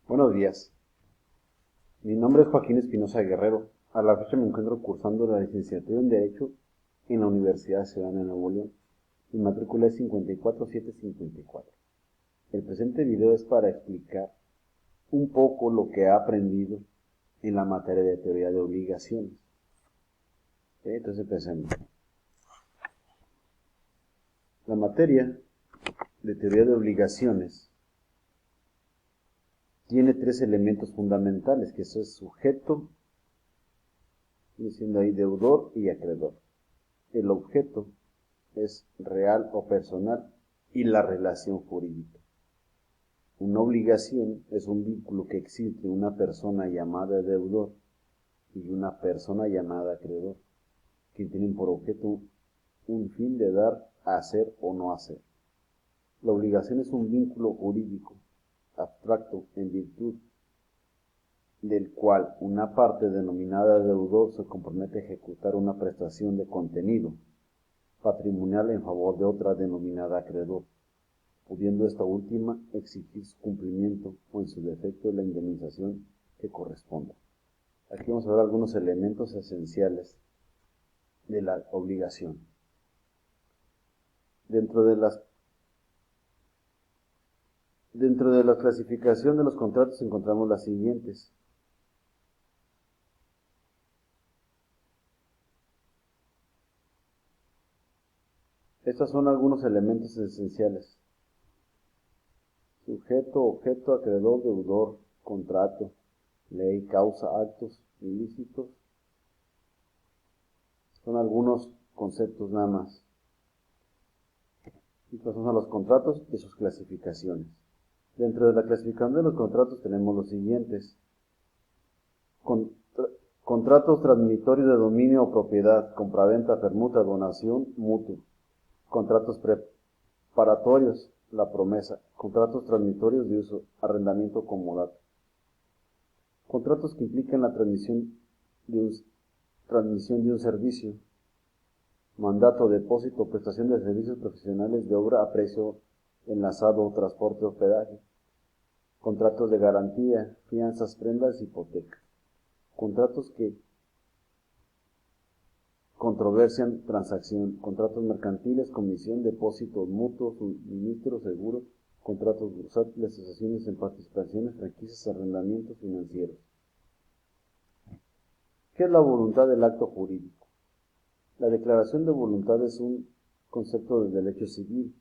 Buenos días, mi nombre es Joaquín Espinosa Guerrero. A la fecha me encuentro cursando la licenciatura en Derecho en la Universidad Ciudadana de Nuevo León. Mi matrícula es 54754. El presente video es para explicar un poco lo que he aprendido en la materia de teoría de obligaciones. Entonces empecemos. La materia de teoría de obligaciones tiene tres elementos fundamentales, que eso es sujeto, diciendo ahí deudor y acreedor. El objeto es real o personal y la relación jurídica. Una obligación es un vínculo que existe entre una persona llamada deudor y una persona llamada acreedor, que tienen por objeto un fin de dar, hacer o no hacer. La obligación es un vínculo jurídico abstracto en virtud del cual una parte denominada deudor se compromete a ejecutar una prestación de contenido patrimonial en favor de otra denominada acreedor, pudiendo esta última exigir su cumplimiento o en su defecto la indemnización que corresponda. Aquí vamos a ver algunos elementos esenciales de la obligación. Dentro de la clasificación de los contratos encontramos las siguientes. Estos son algunos elementos esenciales: sujeto, objeto, acreedor, deudor, contrato, ley, causa, actos ilícitos. Son algunos conceptos nada más. Estos son los contratos y sus clasificaciones. Dentro de la clasificación de los contratos tenemos los siguientes: contratos transmitorios de dominio o propiedad, compraventa, permuta, donación, mutuo. Contratos preparatorios, la promesa. Contratos transmitorios de uso, arrendamiento comodato. Contratos que implican la transmisión de un servicio, mandato, depósito, prestación de servicios profesionales de obra a precio enlazado, transporte, hospedaje. Contratos de garantía, fianzas, prendas, hipoteca. Contratos que controversian transacción, contratos mercantiles, comisión, depósitos mutuos, suministro, seguro, contratos bursátiles, asociaciones en participaciones, franquicias, arrendamientos financieros. ¿Qué es la voluntad del acto jurídico? La declaración de voluntad es un concepto del derecho civil.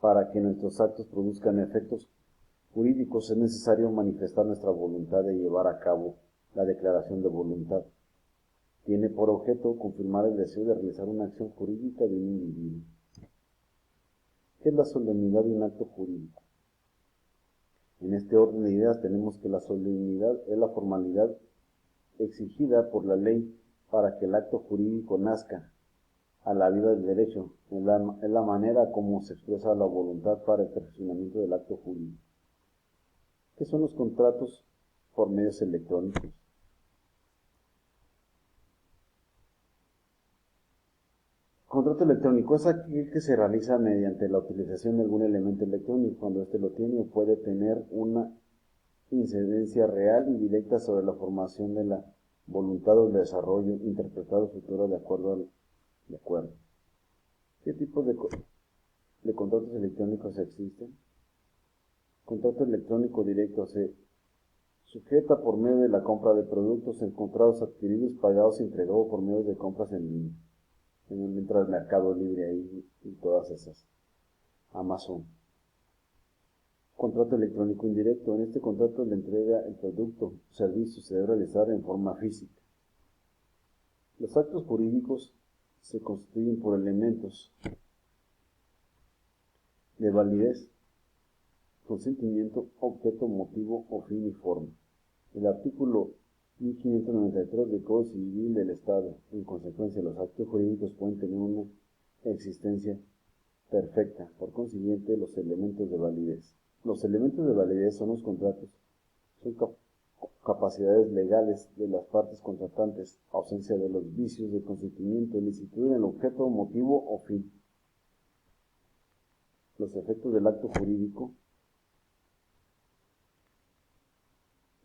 Para que nuestros actos produzcan efectos jurídicos es necesario manifestar nuestra voluntad de llevar a cabo la declaración de voluntad. Tiene por objeto confirmar el deseo de realizar una acción jurídica de un individuo. ¿Qué es la solemnidad de un acto jurídico? En este orden de ideas tenemos que la solemnidad es la formalidad exigida por la ley para que el acto jurídico nazca a la vida del derecho. Es la manera como se expresa la voluntad para el perfeccionamiento del acto jurídico. ¿Qué son los contratos por medios electrónicos? Contrato electrónico es aquel que se realiza mediante la utilización de algún elemento electrónico cuando éste lo tiene o puede tener una incidencia real y directa sobre la formación de la voluntad o el desarrollo interpretado futuro de acuerdo al acuerdo. ¿Qué tipos de contratos electrónicos existen? Contrato electrónico directo se sujeta por medio de la compra de productos en contratos adquiridos, pagados y entregados por medio de compras en línea. Entra el Mercado Libre ahí y todas esas. Amazon. Contrato electrónico indirecto. En este contrato la entrega el producto o servicio se debe realizar en forma física. Los actos jurídicos se constituyen por elementos de validez, consentimiento, objeto, motivo o fin y forma. El artículo 1593 del Código Civil del Estado. En consecuencia, los actos jurídicos pueden tener una existencia perfecta. Por consiguiente, los elementos de validez. Los elementos de validez son los contratos. Son capacidades legales de las partes contratantes, ausencia de los vicios de consentimiento, licitud en el objeto, motivo o fin. Los efectos del acto jurídico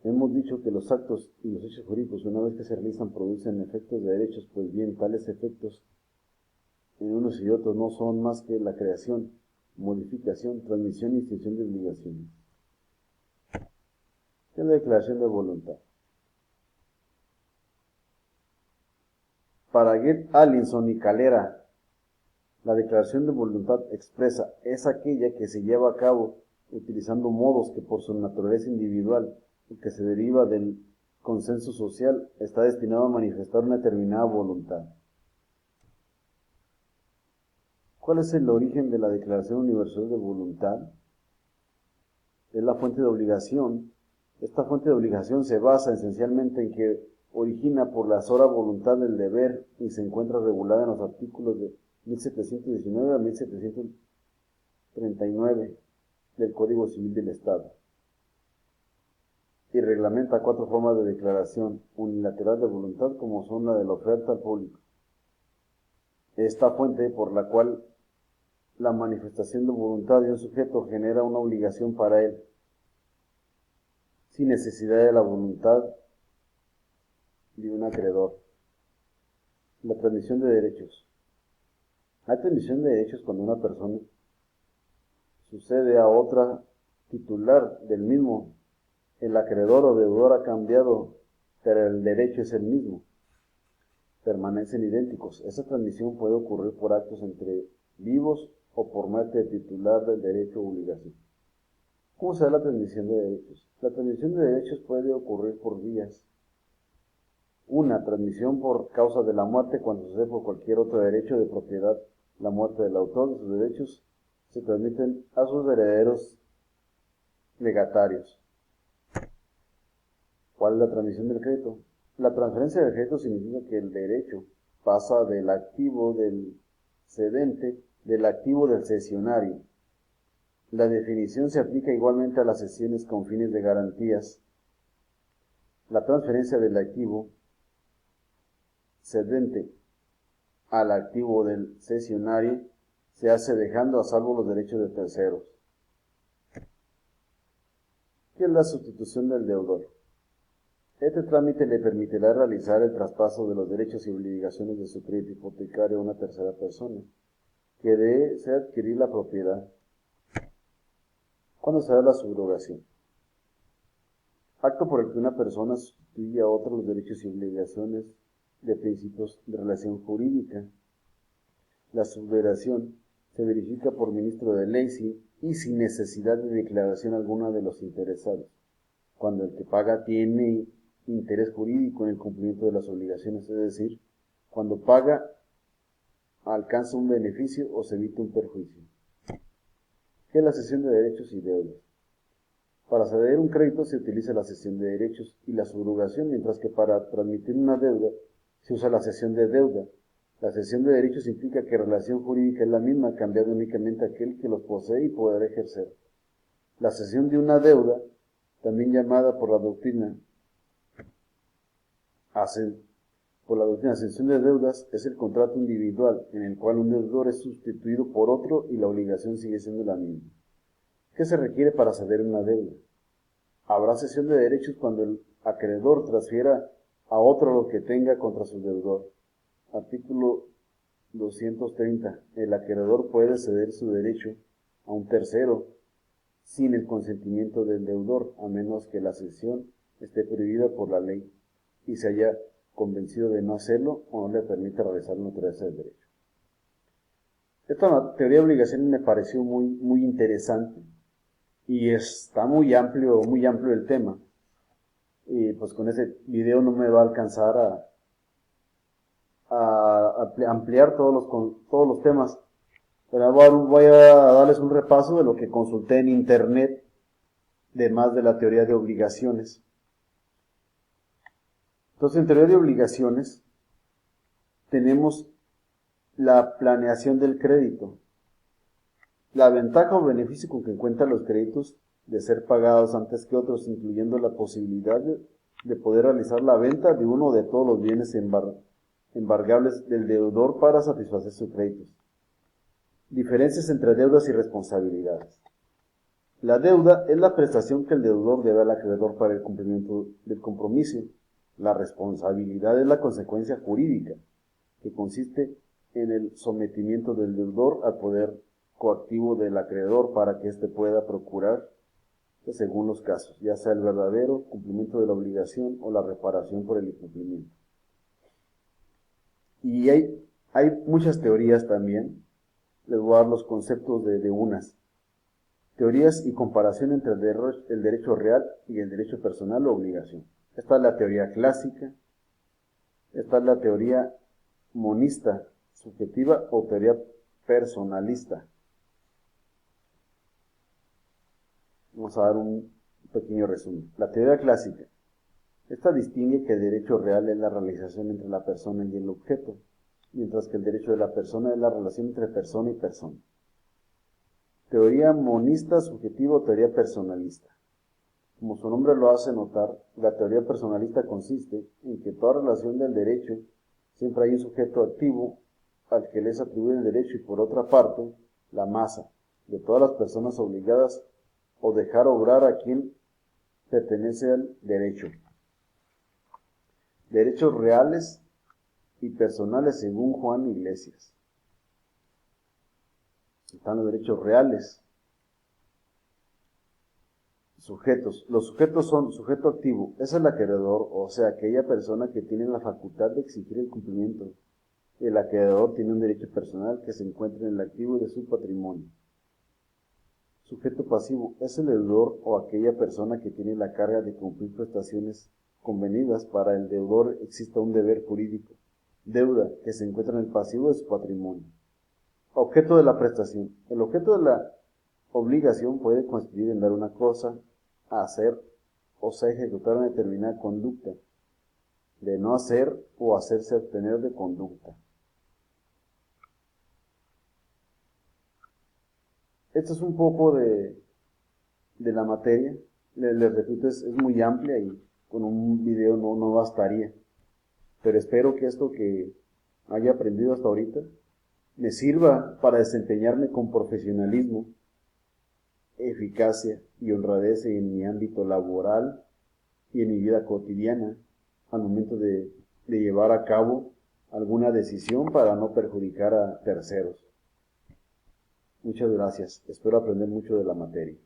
Hemos dicho que los actos y los hechos jurídicos, una vez que se realizan, producen efectos de derechos. Pues bien, tales efectos en unos y otros no son más que la creación, modificación, transmisión y extinción de obligaciones. ¿Qué es la declaración de voluntad? Para Gert Allinson y Calera, la declaración de voluntad expresa es aquella que se lleva a cabo utilizando modos que por su naturaleza individual y que se deriva del consenso social está destinado a manifestar una determinada voluntad. ¿Cuál es el origen de la Declaración Universal de Voluntad? Es la fuente de obligación. Esta fuente de obligación se basa esencialmente en que origina por la sola voluntad del deber y se encuentra regulada en los artículos de 1719 a 1739 del Código Civil del Estado, y reglamenta 4 formas de declaración unilateral de voluntad, como son la de la oferta al público. Esta fuente por la cual la manifestación de voluntad de un sujeto genera una obligación para él, sin necesidad de la voluntad de un acreedor. La transmisión de derechos. La transmisión de derechos cuando una persona sucede a otra titular del mismo. El acreedor o deudor ha cambiado, pero el derecho es el mismo. Permanecen idénticos. Esa transmisión puede ocurrir por actos entre vivos o por muerte del titular del derecho o obligación. ¿Cómo se da la transmisión de derechos? La transmisión de derechos puede ocurrir por vías. Una, transmisión por causa de la muerte cuando sucede por cualquier otro derecho de propiedad. La muerte del autor de sus derechos se transmiten a sus herederos legatarios. ¿Cuál es la transmisión del crédito? La transferencia del crédito significa que el derecho pasa del activo del cedente del activo del cesionario. La definición se aplica igualmente a las cesiones con fines de garantías. La transferencia del activo cedente al activo del cesionario se hace dejando a salvo los derechos de terceros. ¿Qué es la sustitución del deudor? Este trámite le permitirá realizar el traspaso de los derechos y obligaciones de su crédito hipotecario a una tercera persona, que desee adquirir la propiedad. ¿Cuándo se da la subrogación? Acto por el que una persona sustituye a otra los derechos y obligaciones de principios de relación jurídica. La subrogación se verifica por ministro de ley y sin necesidad de declaración alguna de los interesados, cuando el que paga tiene interés jurídico en el cumplimiento de las obligaciones, es decir, cuando paga alcanza un beneficio o se evita un perjuicio. ¿Qué es la cesión de derechos y deudas? Para ceder un crédito se utiliza la cesión de derechos y la subrogación, mientras que para transmitir una deuda se usa la cesión de deuda. La cesión de derechos implica que la relación jurídica es la misma, cambiando únicamente aquel que los posee y podrá ejercer. La cesión de una deuda, también llamada por la doctrina cesión de deudas, es el contrato individual en el cual un deudor es sustituido por otro y la obligación sigue siendo la misma. ¿Qué se requiere para ceder una deuda? Habrá cesión de derechos cuando el acreedor transfiera a otro lo que tenga contra su deudor. Artículo 230. El acreedor puede ceder su derecho a un tercero sin el consentimiento del deudor, a menos que la cesión esté prohibida por la ley y se haya convencido de no hacerlo o no le permite realizar la naturaleza del derecho. Esta teoría de obligaciones me pareció muy interesante y está muy amplio el tema. Y pues con ese video no me va a alcanzar a ampliar todos los temas. Pero voy a darles un repaso de lo que consulté en internet, de más de la teoría de obligaciones. Entonces, en teoría de obligaciones, tenemos la planeación del crédito. La ventaja o beneficio con que cuentan los créditos de ser pagados antes que otros, incluyendo la posibilidad de poder realizar la venta de uno o de todos los bienes embargables del deudor para satisfacer sus créditos. Diferencias entre deudas y responsabilidades. La deuda es la prestación que el deudor debe al acreedor para el cumplimiento del compromiso. La responsabilidad es la consecuencia jurídica, que consiste en el sometimiento del deudor al poder coactivo del acreedor para que éste pueda procurar, según los casos, ya sea el verdadero cumplimiento de la obligación o la reparación por el incumplimiento. Y hay muchas teorías también. Les voy a dar los conceptos de unas. Teorías y comparación entre el derecho real y el derecho personal o obligación. Esta es la teoría clásica. Esta es la teoría monista, subjetiva o teoría personalista. Vamos a dar un pequeño resumen. La teoría clásica. Esta distingue que el derecho real es la realización entre la persona y el objeto, mientras que el derecho de la persona es la relación entre persona y persona. Teoría monista, subjetiva o teoría personalista. Como su nombre lo hace notar, la teoría personalista consiste en que toda relación del derecho siempre hay un sujeto activo al que les atribuye el derecho y por otra parte, la masa de todas las personas obligadas o dejar obrar a quien pertenece al derecho. Derechos reales y personales según Juan Iglesias. Están los derechos reales. Sujetos. Los sujetos son sujeto activo, es el acreedor, o sea, aquella persona que tiene la facultad de exigir el cumplimiento. El acreedor tiene un derecho personal que se encuentra en el activo de su patrimonio. Sujeto pasivo es el deudor o aquella persona que tiene la carga de cumplir prestaciones convenidas. Para el deudor exista un deber jurídico, deuda, que se encuentra en el pasivo de su patrimonio. Objeto de la prestación. El objeto de la obligación puede consistir en dar una cosa, a hacer o sea ejecutar una determinada conducta, de no hacer o hacerse abstener de conducta. Esto es un poco de la materia. Les repito, es muy amplia y con un video no bastaría. Pero espero que esto que haya aprendido hasta ahorita me sirva para desempeñarme con profesionalismo, eficacia y honradez en mi ámbito laboral y en mi vida cotidiana al momento de llevar a cabo alguna decisión para no perjudicar a terceros. Muchas gracias. Espero aprender mucho de la materia.